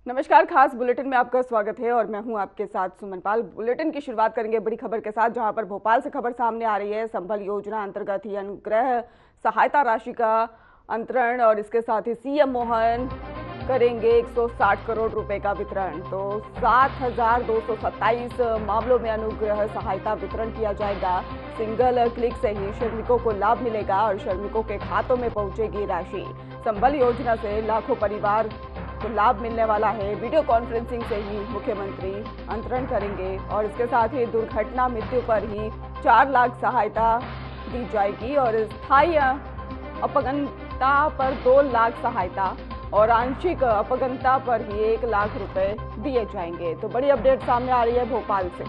नमस्कार, खास बुलेटिन में आपका स्वागत है और मैं हूं आपके साथ सुमन पाल। बुलेटिन की शुरुआत करेंगे बड़ी खबर के साथ, जहां पर भोपाल से खबर सामने आ रही है। संबल योजना अंतर्गत ही अनुग्रह सहायता राशि का अंतरण और इसके साथ ही सीएम मोहन करेंगे 160 करोड़ रुपए का वितरण। तो 7,227 मामलों में अनुग्रह सहायता वितरण किया जाएगा। सिंगल क्लिक से ही श्रमिकों को लाभ मिलेगा और श्रमिकों के खातों में पहुंचेगी राशि। संबल योजना से लाखों परिवार को लाभ मिलने वाला है। वीडियो कॉन्फ्रेंसिंग से ही मुख्यमंत्री अंतरण करेंगे और इसके साथ ही दुर्घटना मृत्यु पर ही 4 लाख सहायता दी जाएगी और स्थायी अपंगता पर 2 लाख सहायता और आंशिक अपंगता पर ही 1 लाख रुपए दिए जाएंगे। तो बड़ी अपडेट सामने आ रही है भोपाल से,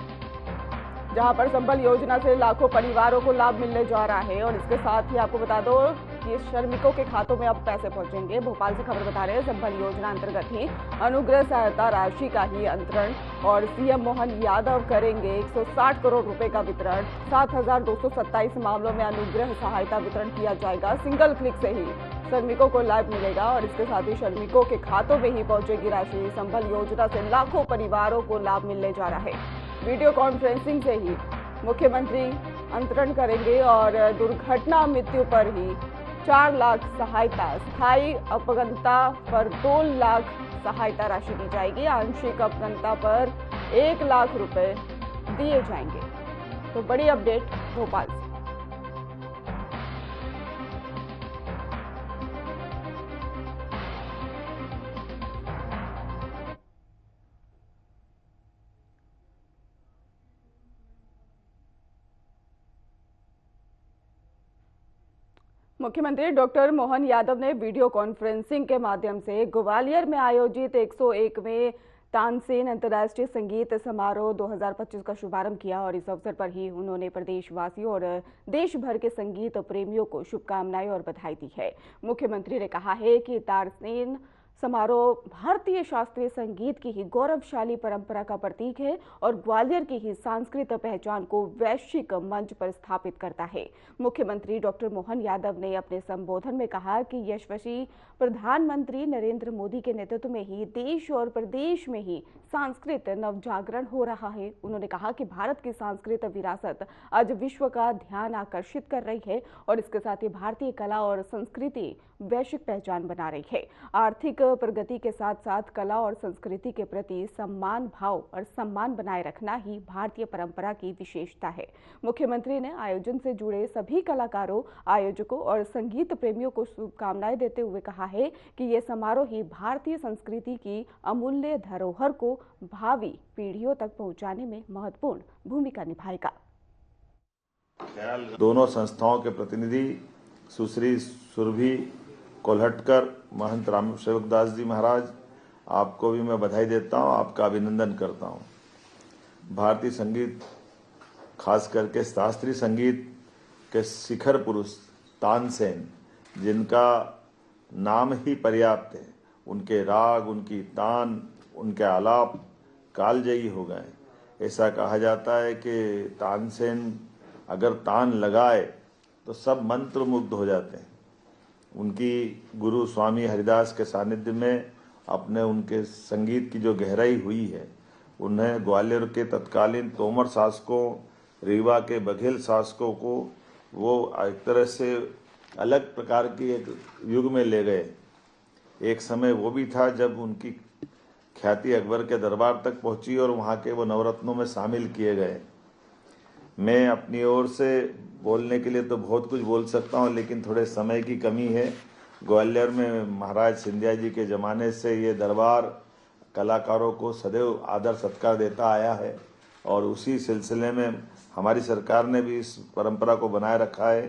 जहां पर संबल योजना से लाखों परिवारों को लाभ मिलने जा रहा है और इसके साथ ही आपको बता दो कि श्रमिकों के खातों में अब पैसे पहुंचेंगे। भोपाल से खबर बता रहे हैं, संबल योजना अंतर्गत ही अनुग्रह सहायता राशि का ही अंतरण और सीएम मोहन यादव करेंगे 160 करोड़ रुपए का वितरण। 7,227 मामलों में अनुग्रह सहायता वितरण किया जाएगा। सिंगल क्लिक से ही श्रमिकों को लाभ मिलेगा और इसके साथ ही श्रमिकों के खातों में ही पहुंचेगी राशि। संबल योजना से लाखों परिवारों को लाभ मिलने जा रहा है। वीडियो कॉन्फ्रेंसिंग से ही मुख्यमंत्री अंतरण करेंगे और दुर्घटना मृत्यु पर ही 4 लाख सहायता, स्थायी अपंगता पर 2 लाख सहायता राशि दी जाएगी। आंशिक अपंगता पर 1 लाख रुपए दिए जाएंगे। तो बड़ी अपडेट भोपाल से। मुख्यमंत्री डॉक्टर मोहन यादव ने वीडियो कॉन्फ्रेंसिंग के माध्यम से ग्वालियर में आयोजित 101वें तानसेन अंतर्राष्ट्रीय संगीत समारोह 2025 का शुभारंभ किया और इस अवसर पर ही उन्होंने प्रदेशवासियों और देश भर के संगीत प्रेमियों को शुभकामनाएं और बधाई दी है। मुख्यमंत्री ने कहा है कि तानसेन समारोह भारतीय शास्त्रीय संगीत की ही गौरवशाली परंपरा का प्रतीक है और ग्वालियर की ही सांस्कृतिक पहचान को वैश्विक मंच पर स्थापित करता है। मुख्यमंत्री डॉक्टर मोहन यादव ने अपने संबोधन में कहा कि यशस्वी प्रधानमंत्री नरेंद्र मोदी के नेतृत्व में ही देश और प्रदेश में ही सांस्कृतिक नवजागरण हो रहा है। उन्होंने कहा कि भारत की सांस्कृतिक विरासत आज विश्व का ध्यान आकर्षित कर रही है और इसके साथ ही भारतीय कला और संस्कृति वैश्विक पहचान बना रही है। आर्थिक प्रगति के साथ साथ कला और संस्कृति के प्रति सम्मान भाव और सम्मान बनाए रखना ही भारतीय परंपरा की विशेषता है। मुख्यमंत्री ने आयोजन से जुड़े सभी कलाकारों, आयोजकों और संगीत प्रेमियों को शुभकामनाएं देते हुए कहा है कि ये समारोह ही भारतीय संस्कृति की अमूल्य धरोहर को भावी पीढ़ियों तक पहुंचाने में महत्वपूर्ण भूमिका निभाएगा। दोनों संस्थाओं के प्रतिनिधि सुश्री सुरभि कोल्हटकर, महंत राम सेवक दास जी महाराज, आपको भी मैं बधाई देता हूं, आपका अभिनंदन करता हूं। भारतीय संगीत, खास करके शास्त्रीय संगीत के शिखर पुरुष तानसेन, जिनका नाम ही पर्याप्त है, उनके राग, उनकी तान, उनके आलाप कालजयी हो गए। ऐसा कहा जाता है कि तानसेन अगर तान लगाए तो सब मंत्र मुग्ध हो जाते हैं। उनकी गुरु स्वामी हरिदास के सानिध्य में अपने उनके संगीत की जो गहराई हुई है, उन्हें ग्वालियर के तत्कालीन तोमर शासकों, रीवा के बघेल शासकों को वो एक तरह से अलग प्रकार की एक युग में ले गए। एक समय वो भी था जब उनकी ख्याति अकबर के दरबार तक पहुंची और वहाँ के वो नवरत्नों में शामिल किए गए। मैं अपनी ओर से बोलने के लिए तो बहुत कुछ बोल सकता हूँ, लेकिन थोड़े समय की कमी है। ग्वालियर में महाराज सिंधिया जी के ज़माने से ये दरबार कलाकारों को सदैव आदर सत्कार देता आया है और उसी सिलसिले में हमारी सरकार ने भी इस परंपरा को बनाए रखा है।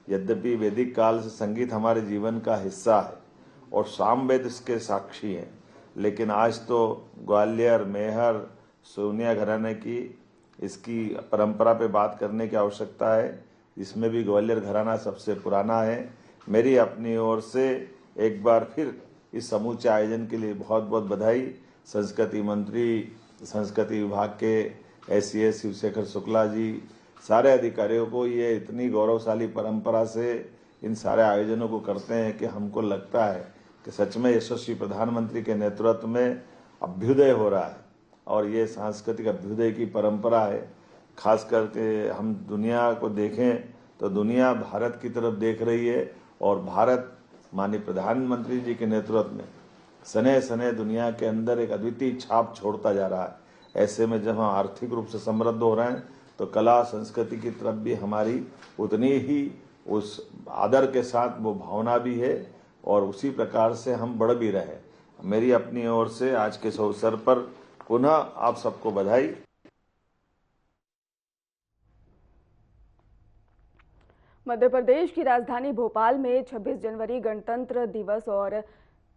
यद्यपि वैदिक काल से संगीत हमारे जीवन का हिस्सा है और सामवेद इसके साक्षी हैं, लेकिन आज तो ग्वालियर, मेहर, सोनिया घराने की इसकी परंपरा पे बात करने की आवश्यकता है। इसमें भी ग्वालियर घराना सबसे पुराना है। मेरी अपनी ओर से एक बार फिर इस समूचे आयोजन के लिए बहुत बहुत बधाई। संस्कृति मंत्री, संस्कृति विभाग के एसीएस शिवशेखर शुक्ला जी, सारे अधिकारियों को ये इतनी गौरवशाली परंपरा से इन सारे आयोजनों को करते हैं कि हमको लगता है कि सच में यशस्वी प्रधानमंत्री के नेतृत्व में अभ्युदय हो रहा है और ये सांस्कृतिक अभ्युदय की परंपरा है। खास करके हम दुनिया को देखें तो दुनिया भारत की तरफ देख रही है और भारत माननीय प्रधानमंत्री जी के नेतृत्व में सने सने दुनिया के अंदर एक अद्वितीय छाप छोड़ता जा रहा है। ऐसे में जब हम आर्थिक रूप से समृद्ध हो रहे हैं तो कला संस्कृति की तरफ भी हमारी उतनी ही उस आदर के साथ वो भावना भी है और उसी प्रकार से हम बढ़ भी रहे। मेरी अपनी ओर से आज के इस अवसर पर पुनः आप सबको बधाई। मध्य प्रदेश की राजधानी भोपाल में 26 जनवरी गणतंत्र दिवस और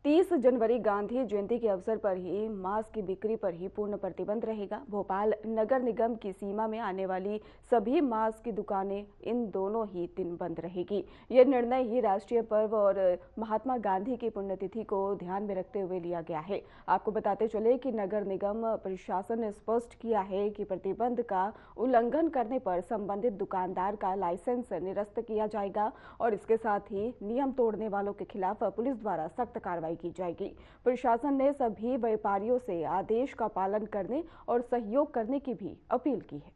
30 जनवरी गांधी जयंती के अवसर पर ही मांस की बिक्री पर ही पूर्ण प्रतिबंध रहेगा। भोपाल नगर निगम की सीमा में आने वाली सभी मांस की दुकानें इन दोनों ही दिन बंद रहेगी। यह निर्णय ही राष्ट्रीय पर्व और महात्मा गांधी की पुण्यतिथि को ध्यान में रखते हुए लिया गया है। आपको बताते चले कि नगर निगम प्रशासन ने स्पष्ट किया है कि प्रतिबंध का उल्लंघन करने पर संबंधित दुकानदार का लाइसेंस निरस्त किया जाएगा और इसके साथ ही नियम तोड़ने वालों के खिलाफ पुलिस द्वारा सख्त कार्रवाई की जाएगी। प्रशासन ने सभी व्यापारियों से आदेश का पालन करने और सहयोग करने की भी अपील की है।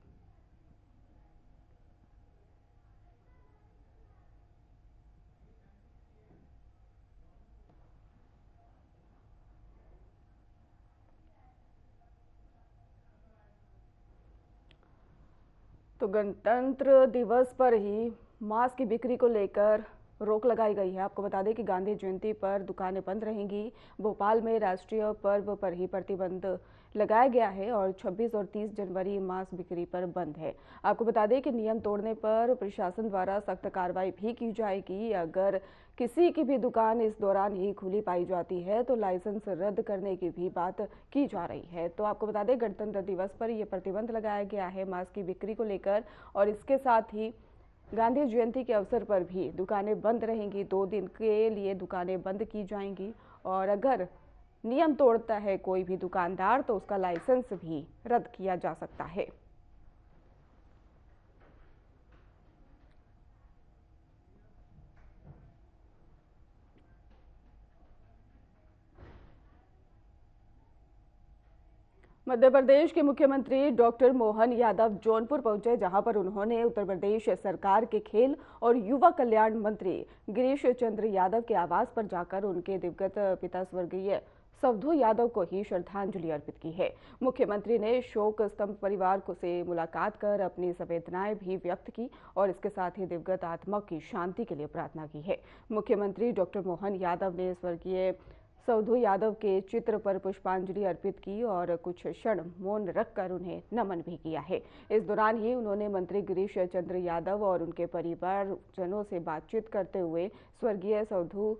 तो गणतंत्र दिवस पर ही मांस की बिक्री को लेकर रोक लगाई गई है। आपको बता दें कि गांधी जयंती पर दुकानें बंद रहेंगी। भोपाल में राष्ट्रीय पर्व पर ही प्रतिबंध लगाया गया है और 26 और 30 जनवरी मांस बिक्री पर बंद है। आपको बता दें कि नियम तोड़ने पर प्रशासन द्वारा सख्त कार्रवाई भी की जाएगी। अगर किसी की भी दुकान इस दौरान ही खुली पाई जाती है तो लाइसेंस रद्द करने की भी बात की जा रही है। तो आपको बता दें गणतंत्र दिवस पर यह प्रतिबंध लगाया गया है मांस की बिक्री को लेकर और इसके साथ ही गांधी जयंती के अवसर पर भी दुकानें बंद रहेंगी। 2 दिन के लिए दुकानें बंद की जाएंगी और अगर नियम तोड़ता है कोई भी दुकानदार तो उसका लाइसेंस भी रद्द किया जा सकता है। मध्य प्रदेश के मुख्यमंत्री डॉक्टर मोहन यादव जौनपुर पहुंचे, जहां पर उन्होंने उत्तर प्रदेश सरकार के खेल और युवा कल्याण मंत्री गिरीश चंद्र यादव के आवास पर जाकर उनके दिवंगत पिता स्वर्गीय सवधू यादव को ही श्रद्धांजलि अर्पित की है। मुख्यमंत्री ने शोक स्तंभ परिवार को से मुलाकात कर अपनी संवेदनाएं भी व्यक्त की और इसके साथ ही दिवंगत आत्मा की शांति के लिए प्रार्थना की है। मुख्यमंत्री डॉक्टर मोहन यादव ने स्वर्गीय सवधू यादव के चित्र पर पुष्पांजलि अर्पित की और कुछ क्षण मौन रखकर उन्हें नमन भी किया है। इस दौरान ही उन्होंने मंत्री गिरीश चंद्र यादव और उनके परिवारजनों से बातचीत करते हुए स्वर्गीय सवधू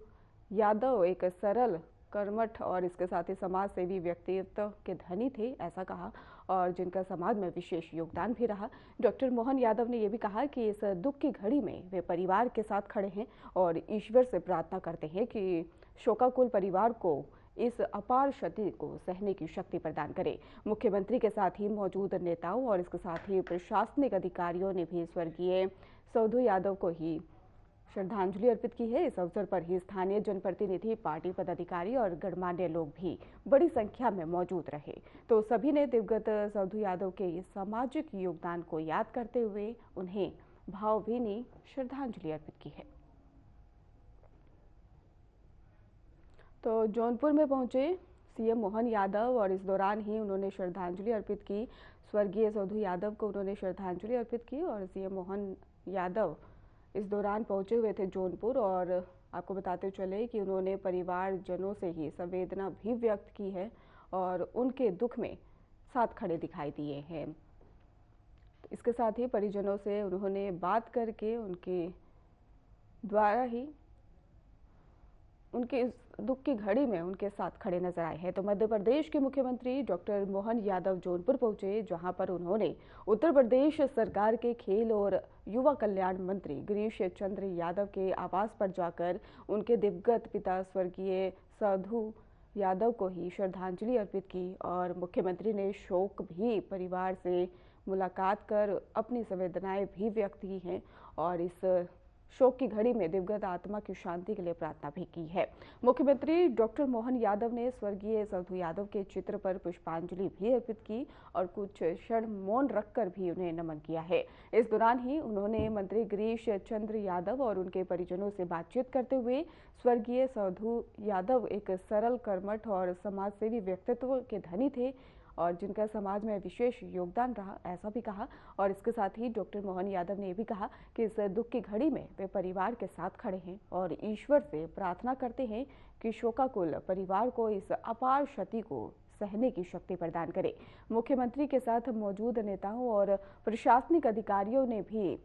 यादव एक सरल, कर्मठ और इसके साथ ही समाज सेवी व्यक्तित्व के धनी थे, ऐसा कहा और जिनका समाज में विशेष योगदान भी रहा। डॉक्टर मोहन यादव ने यह भी कहा कि इस दुख की घड़ी में वे परिवार के साथ खड़े हैं और ईश्वर से प्रार्थना करते हैं कि शोकाकुल परिवार को इस अपार क्षति को सहने की शक्ति प्रदान करे। मुख्यमंत्री के साथ ही मौजूद नेताओं और इसके साथ ही प्रशासनिक अधिकारियों ने भी स्वर्गीय सवधू यादव को ही श्रद्धांजलि अर्पित की है। इस अवसर पर ही स्थानीय जनप्रतिनिधि, पार्टी पदाधिकारी और गणमान्य लोग भी बड़ी संख्या में मौजूद रहे। तो सभी ने दिवंगत सवधू यादव के इस सामाजिक योगदान को याद करते हुए उन्हें भावभीनी श्रद्धांजलि अर्पित की है। तो जौनपुर में पहुंचे सीएम मोहन यादव और इस दौरान ही उन्होंने श्रद्धांजलि अर्पित की। स्वर्गीय सवधू यादव को उन्होंने श्रद्धांजलि अर्पित की और सीएम मोहन यादव इस दौरान पहुंचे हुए थे जौनपुर और आपको बताते चले कि उन्होंने परिवारजनों से ही संवेदना भी व्यक्त की है और उनके दुख में साथ खड़े दिखाई दिए हैं। इसके साथ ही परिजनों से उन्होंने बात करके उनके द्वारा ही उनके इस दुख की घड़ी में उनके साथ खड़े नजर आए हैं। तो मध्य प्रदेश के मुख्यमंत्री डॉक्टर मोहन यादव जौनपुर पहुंचे, जहां पर उन्होंने उत्तर प्रदेश सरकार के खेल और युवा कल्याण मंत्री गिरीश चंद्र यादव के आवास पर जाकर उनके दिवंगत पिता स्वर्गीय सवधू यादव को ही श्रद्धांजलि अर्पित की और मुख्यमंत्री ने शोक भी परिवार से मुलाकात कर अपनी संवेदनाएं भी व्यक्त की हैं और इस शोक की घड़ी में दिवंगत आत्मा की शांति के लिए प्रार्थना भी की है। मुख्यमंत्री डॉक्टर मोहन यादव ने स्वर्गीय साधु यादव के चित्र पर पुष्पांजलि भी अर्पित की और कुछ क्षण मौन रखकर भी उन्हें नमन किया है। इस दौरान ही उन्होंने मंत्री गिरीश चंद्र यादव और उनके परिजनों से बातचीत करते हुए स्वर्गीय साधु यादव एक सरल, कर्मठ और समाजसेवी व्यक्तित्व के धनी थे और जिनका समाज में विशेष योगदान रहा, ऐसा भी कहा। और इसके साथ ही डॉक्टर मोहन यादव ने यह भी कहा कि इस दुख की घड़ी में वे परिवार के साथ खड़े हैं और ईश्वर से प्रार्थना करते हैं कि शोकाकुल परिवार को इस अपार क्षति को सहने की शक्ति प्रदान करे। मुख्यमंत्री के साथ मौजूद नेताओं और प्रशासनिक अधिकारियों ने भी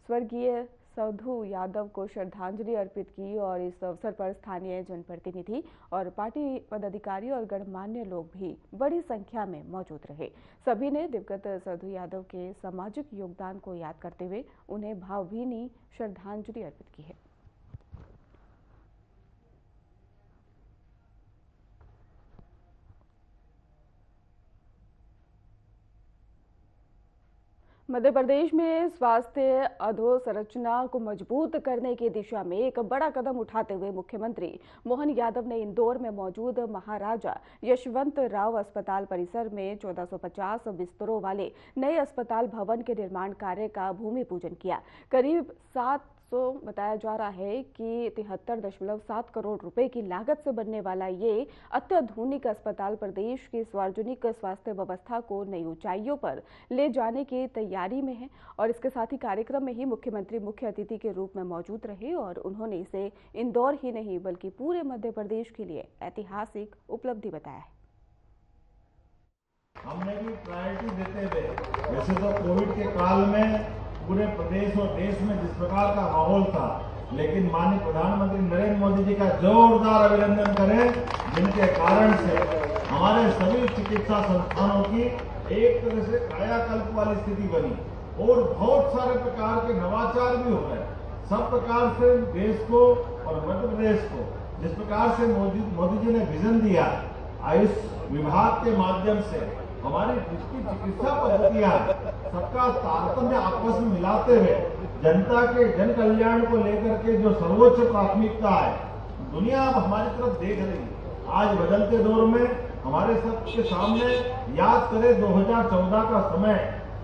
स्वर्गीय साधु यादव को श्रद्धांजलि अर्पित की और इस अवसर पर स्थानीय जनप्रतिनिधि और पार्टी पदाधिकारी और गणमान्य लोग भी बड़ी संख्या में मौजूद रहे। सभी ने दिवंगत साधु यादव के सामाजिक योगदान को याद करते हुए उन्हें भावभीनी श्रद्धांजलि अर्पित की है। मध्य प्रदेश में स्वास्थ्य अधोसंरचना को मजबूत करने की दिशा में एक बड़ा कदम उठाते हुए मुख्यमंत्री मोहन यादव ने इंदौर में मौजूद महाराजा यशवंतराव अस्पताल परिसर में 1450 बिस्तरों वाले नए अस्पताल भवन के निर्माण कार्य का भूमि पूजन किया। करीब 700 बताया जा रहा है कि 73.7 करोड़ रुपए की लागत से बनने वाला ये अत्याधुनिक अस्पताल प्रदेश की सार्वजनिक स्वास्थ्य व्यवस्था को नई ऊंचाइयों पर ले जाने की तैयारी में है। और इसके साथ ही कार्यक्रम में ही मुख्यमंत्री मुख्य अतिथि के रूप में मौजूद रहे और उन्होंने इसे इंदौर ही नहीं बल्कि पूरे मध्य प्रदेश के लिए ऐतिहासिक उपलब्धि बताया है। हमने भी प्रायोरिटी देते हुए, वैसे तो कोविड के काल में पूरे प्रदेश और देश में जिस प्रकार का माहौल था, लेकिन माननीय प्रधानमंत्री नरेंद्र मोदी जी का जोरदार अभिनंदन करें, जिनके कारण से हमारे सभी चिकित्सा संस्थानों की एक तरह से कायाकल्प वाली स्थिति बनी और बहुत सारे प्रकार के नवाचार भी हो गए। सब प्रकार से देश को और मध्य प्रदेश को जिस प्रकार से मोदी जी ने विजन दिया, आयुष विभाग के माध्यम से हमारी जिसकी चिकित्सा पद्धतियां सबका तारतम्य आपस में मिलाते हुए जनता के जन कल्याण को लेकर के जो सर्वोच्च प्राथमिकता है, दुनिया अब हमारी तरफ देख रही है। आज बदलते दौर में हमारे सबके सामने याद करें 2014 का समय,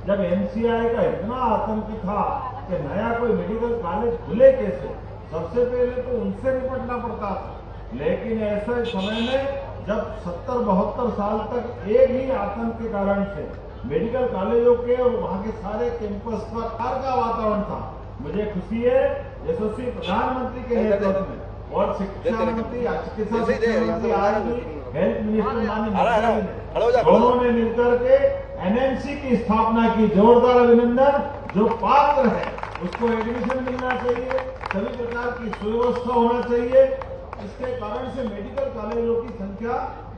जब एमसीआई का इतना आतंक था कि नया कोई मेडिकल कॉलेज खुले कैसे, सबसे पहले तो उनसे निपटना पड़ता था। लेकिन ऐसे समय में जब 70-72 साल तक एक ही आतंक के कारण से मेडिकल कॉलेजों के और वहां के सारे कैंपस पर डर का वातावरण था, मुझे खुशी है यशस्वी प्रधानमंत्री के नेतृत्व में और चिकित्सा मंत्री आज भी हेल्थ मिनिस्टर माननीय दोनों ने मिलकर के एनएमसी की स्थापना की। जोरदार अभिनंदन। जो पात्र है उसको एडमिशन मिलना चाहिए, सभी प्रकार की सुव्यवस्था होना चाहिए। इसके कारण से मेडिकल कॉलेजों की संख्या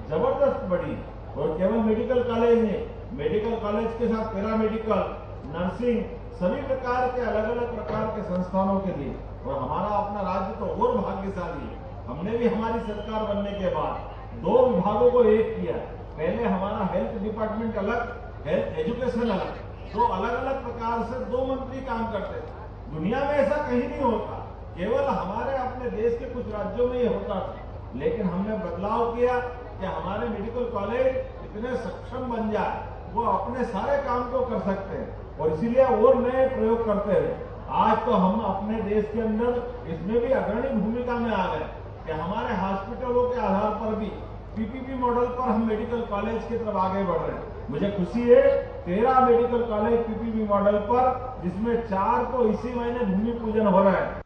जबरदस्त बढ़ी और केवल मेडिकल कॉलेज नहीं, मेडिकल कॉलेज के साथ पैरामेडिकल, नर्सिंग, सभी प्रकार के अलग अलग प्रकार के संस्थानों के लिए। और हमारा अपना राज्य तो और भाग्यशाली है, हमने भी हमारी सरकार बनने के बाद 2 विभागों को एक किया। पहले हमारा हेल्थ डिपार्टमेंट अलग, हेल्थ एजुकेशन अलग, 2 अलग अलग प्रकार से 2 मंत्री काम करते थे। दुनिया में ऐसा कहीं नहीं होता, केवल हमारे अपने देश के कुछ राज्यों में ये होता था। लेकिन हमने बदलाव किया कि हमारे मेडिकल कॉलेज इतने सक्षम बन जाए, वो अपने सारे काम को कर सकते हैं और इसीलिए और नए प्रयोग करते हैं। आज तो हम अपने देश के अंदर इसमें भी अग्रणी भूमिका में आ गए कि हमारे हॉस्पिटलों के आधार पर भी पीपीपी मॉडल पर हम मेडिकल कॉलेज की तरफ आगे बढ़ रहे हैं। मुझे खुशी है 13 मेडिकल कॉलेज पीपीपी मॉडल पर, जिसमें 4 को इसी महीने भूमि पूजन हो रहा है।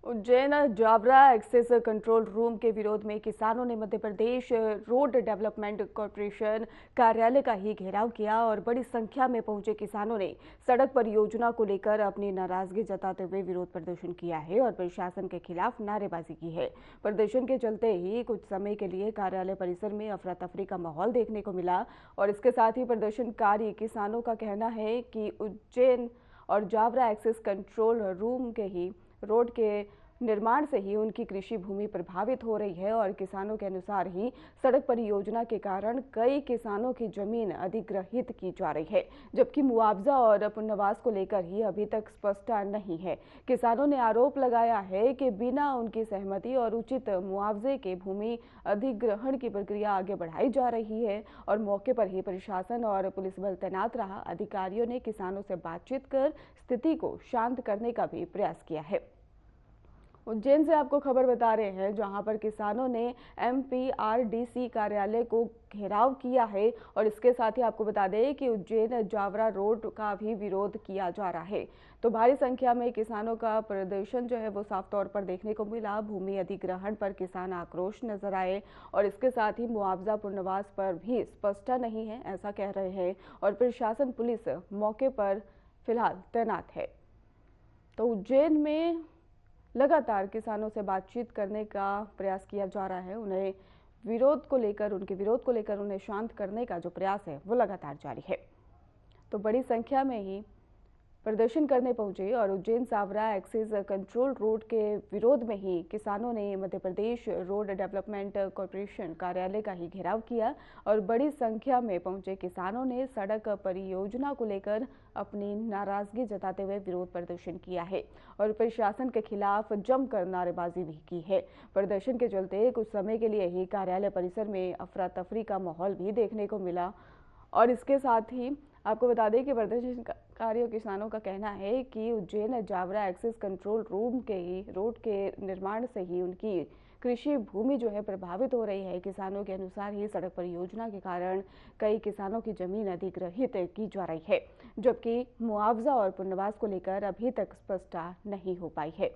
Ujjain Jaora access control room के विरोध में किसानों ने Madhya Pradesh road development corporation कार्यालय का ही घेराव किया और बड़ी संख्या में पहुंचे किसानों ने सड़क परियोजना को लेकर अपनी नाराजगी जताते हुए विरोध प्रदर्शन किया है और प्रशासन के खिलाफ नारेबाजी की है। प्रदर्शन के चलते ही कुछ समय के लिए कार्यालय परिसर में अफरा तफरी का माहौल देखने को मिला और इसके साथ ही प्रदर्शनकारी किसानों का कहना है कि उज्जैन और जावरा एक्सेस कंट्रोल रूम के ही रोड के निर्माण से ही उनकी कृषि भूमि प्रभावित हो रही है और किसानों के अनुसार ही सड़क परियोजना के कारण कई किसानों की जमीन अधिग्रहित की जा रही है, जबकि मुआवजा और पुनर्वास को लेकर ही अभी तक स्पष्टता नहीं है। किसानों ने आरोप लगाया है कि बिना उनकी सहमति और उचित मुआवजे के भूमि अधिग्रहण की प्रक्रिया आगे बढ़ाई जा रही है और मौके पर ही प्रशासन और पुलिस बल तैनात रहा। अधिकारियों ने किसानों से बातचीत कर स्थिति को शांत करने का भी प्रयास किया है। उज्जैन से आपको खबर बता रहे हैं, जहां पर किसानों ने MPRDC कार्यालय को घेराव किया है और इसके साथ ही आपको बता दें कि उज्जैन जावरा रोड का भी विरोध किया जा रहा है। तो भारी संख्या में किसानों का प्रदर्शन जो है वो साफ तौर पर देखने को मिला। भूमि अधिग्रहण पर किसान आक्रोश नजर आए और इसके साथ ही मुआवजा पुनर्वास पर भी स्पष्टता नहीं है, ऐसा कह रहे हैं और प्रशासन पुलिस मौके पर फिलहाल तैनात है। तो उज्जैन में लगातार किसानों से बातचीत करने का प्रयास किया जा रहा है। उनके विरोध को लेकर उन्हें शांत करने का जो प्रयास है वो लगातार जारी है। तो बड़ी संख्या में ही प्रदर्शन करने पहुंचे और Ujjain Savara access control road के विरोध में ही किसानों ने Madhya Pradesh road development corporation कार्यालय का ही घेराव किया और बड़ी संख्या में पहुंचे किसानों ने सड़क परियोजना को लेकर अपनी नाराजगी जताते हुए विरोध प्रदर्शन किया है और प्रशासन के खिलाफ जमकर नारेबाजी भी की है। प्रदर्शन के चलते कुछ समय के लिए ही कार्यालय परिसर में अफरा तफरी का माहौल भी देखने को मिला और इसके साथ ही आपको बता दें कि प्रदर्शनकारियों किसानों का कहना है कि Ujjain Jaora access control road के निर्माण से ही उनकी कृषि भूमि जो है प्रभावित हो रही है। किसानों के अनुसार ही सड़क परियोजना के कारण कई किसानों की जमीन अधिग्रहित की जा रही है, जबकि मुआवजा और पुनर्वास को लेकर अभी तक स्पष्टता नहीं हो पाई है।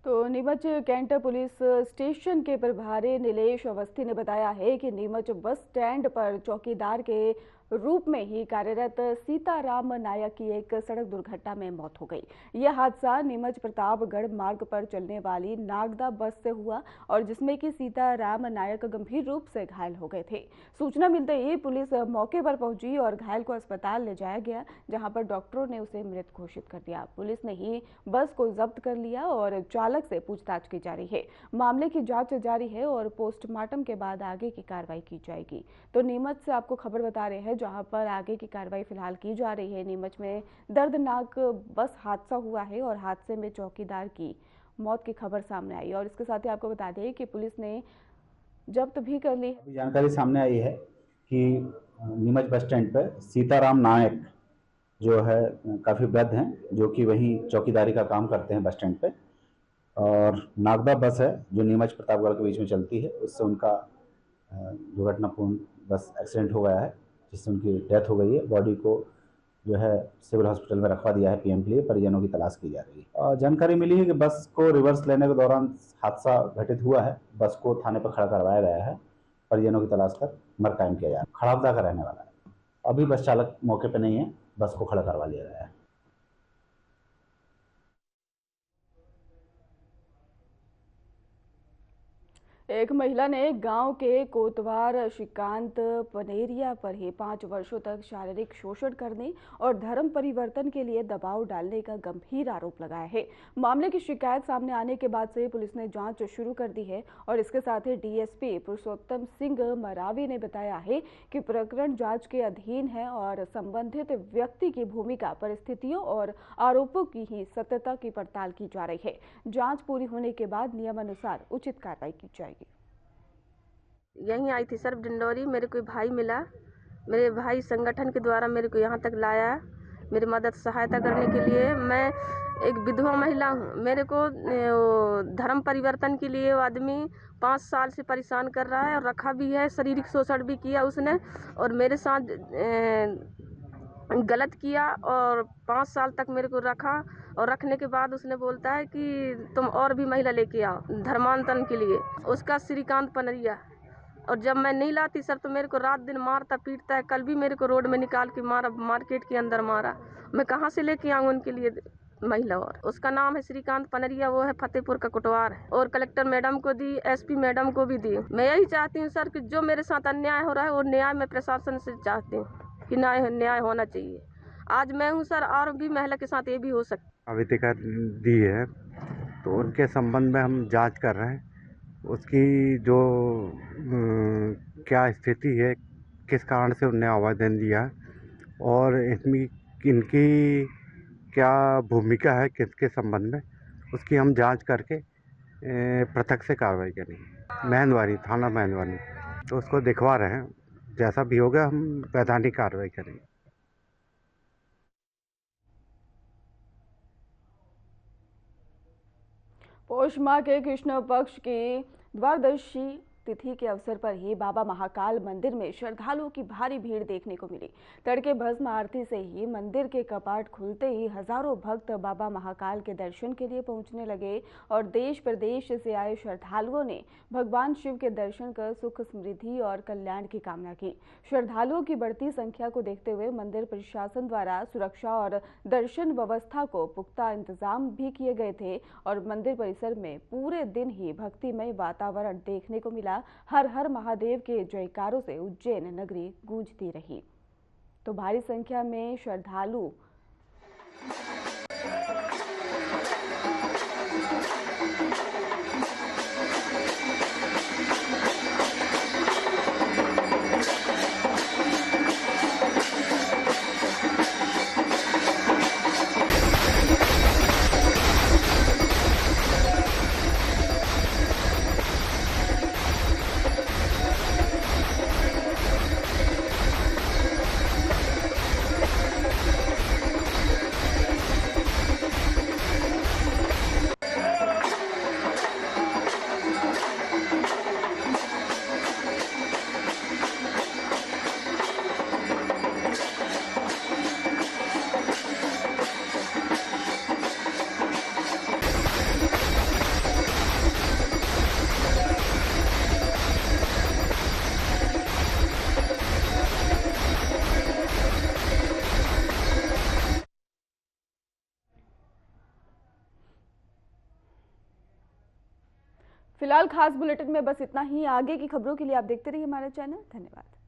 तो नीमच कैंट पुलिस स्टेशन के प्रभारी नीलेश अवस्थी ने बताया है कि नीमच बस स्टैंड पर चौकीदार के रूप में ही कार्यरत सीताराम नायक की एक सड़क दुर्घटना में मौत हो गई। यह हादसा नीमच प्रतापगढ़ मार्ग पर चलने वाली नागदा बस से हुआ और जिसमें कि सीताराम नायक गंभीर रूप से घायल हो गए थे। सूचना मिलते ही पुलिस मौके पर पहुंची और घायल को अस्पताल ले जाया गया, जहां पर डॉक्टरों ने उसे मृत घोषित कर दिया। पुलिस ने ही बस को जब्त कर लिया और चालक से पूछताछ की जा रही है। मामले की जांच जारी है और पोस्टमार्टम के बाद आगे की कार्रवाई की जाएगी। तो नीमच से आपको खबर बता रहे हैं, जहां पर आगे की कार्रवाई फिलहाल की जा रही है। नीमच में दर्दनाक बस हादसा हुआ है और हादसे में चौकीदार की मौत की खबर सामने आई और इसके साथ ही आपको बता दें कि पुलिस ने जब्त भी कर ली। जानकारी सामने आई है कि नीमच बस स्टैंड पर सीताराम नायक जो है काफ़ी वृद्ध हैं, जो कि वहीं चौकीदारी का काम करते हैं बस स्टैंड पे, और नागदा बस है जो नीमच प्रतापगढ़ के बीच में चलती है, उससे उनका दुर्घटनापूर्ण बस एक्सीडेंट हो गया है, जिससे उनकी डेथ हो गई है। बॉडी को जो है सिविल हॉस्पिटल में रखवा दिया है पीएम के लिए। परिजनों की तलाश की जा रही है। जानकारी मिली है कि बस को रिवर्स लेने के दौरान हादसा घटित हुआ है। बस को थाने पर खड़ा करवाया गया है। परिजनों की तलाश कर मर कायम किया जा रहा है। खड़ावदा का रहने वाला है। अभी बस चालक मौके पर नहीं है, बस को खड़ा करवा लिया गया है। एक महिला ने गांव के कोतवार श्रीकांत पनेरिया पर ही 5 वर्षों तक शारीरिक शोषण करने और धर्म परिवर्तन के लिए दबाव डालने का गंभीर आरोप लगाया है। मामले की शिकायत सामने आने के बाद से पुलिस ने जांच शुरू कर दी है और इसके साथ ही डीएसपी पुरुषोत्तम सिंह मरावी ने बताया है कि प्रकरण जांच के अधीन है और संबंधित व्यक्ति की भूमिका, परिस्थितियों और आरोपों की ही सत्यता की पड़ताल की जा रही है। जाँच पूरी होने के बाद नियमानुसार उचित कार्रवाई की जाएगी। यहीं आई थी सर डिंडोरी। मेरे को भाई मिला, मेरे भाई संगठन के द्वारा मेरे को यहाँ तक लाया, मेरी मदद सहायता करने के लिए। मैं एक विधवा महिला हूँ। मेरे को धर्म परिवर्तन के लिए वो आदमी 5 साल से परेशान कर रहा है और रखा भी है, शारीरिक शोषण भी किया उसने और मेरे साथ गलत किया और 5 साल तक मेरे को रखा और रखने के बाद उसने बोलता है कि तुम और भी महिला लेके आओ धर्मांतरण के लिए। उसका श्रीकांत पनेरिया। और जब मैं नहीं लाती सर तो मेरे को रात दिन मारता पीटता है। कल भी मेरे को रोड में निकाल के मारा, मार्केट के अंदर मारा। मैं कहाँ से लेके आऊँ उनके लिए महिला और उसका नाम है श्रीकांत पनरिया, वो है फतेहपुर का कोटवार है। और कलेक्टर मैडम को दी, एसपी मैडम को भी दी। मैं यही चाहती हूँ सर कि जो मेरे साथ अन्याय हो रहा है वो न्याय मैं प्रशासन से चाहती हूँ कि न्याय होना चाहिए। आज मैं हूँ सर, और भी महिला के साथ ये भी हो सकता। अवितिका दी है तो उनके संबंध में हम जांच कर रहे हैं। उसकी जो क्या स्थिति है, किस कारण से उन्हें आवेदन दिया और इनकी क्या भूमिका है किसके संबंध में, उसकी हम जांच करके पृथक से कार्रवाई करेंगे। महंदवानी थाना महंदवानी, तो उसको दिखवा रहे हैं। जैसा भी होगा हम वैधानिक कार्रवाई करेंगे। पौष माह के कृष्ण पक्ष की द्वादशी तिथि के अवसर पर ही बाबा महाकाल मंदिर में श्रद्धालुओं की भारी भीड़ देखने को मिली। तड़के भस्म आरती से ही मंदिर के कपाट खुलते ही हजारों भक्त बाबा महाकाल के दर्शन के लिए पहुंचने लगे और देश प्रदेश से आए श्रद्धालुओं ने भगवान शिव के दर्शन कर सुख समृद्धि और कल्याण की कामना की। श्रद्धालुओं की बढ़ती संख्या को देखते हुए मंदिर प्रशासन द्वारा सुरक्षा और दर्शन व्यवस्था को पुख्ता इंतजाम भी किए गए थे और मंदिर परिसर में पूरे दिन ही भक्तिमय वातावरण देखने को मिला। हर हर महादेव के जयकारों से उज्जैन नगरी गूंजती रही। तो भारी संख्या में श्रद्धालु फिलहाल खास बुलेटिन में बस इतना ही। आगे की खबरों के लिए आप देखते रहिए हमारा चैनल। धन्यवाद।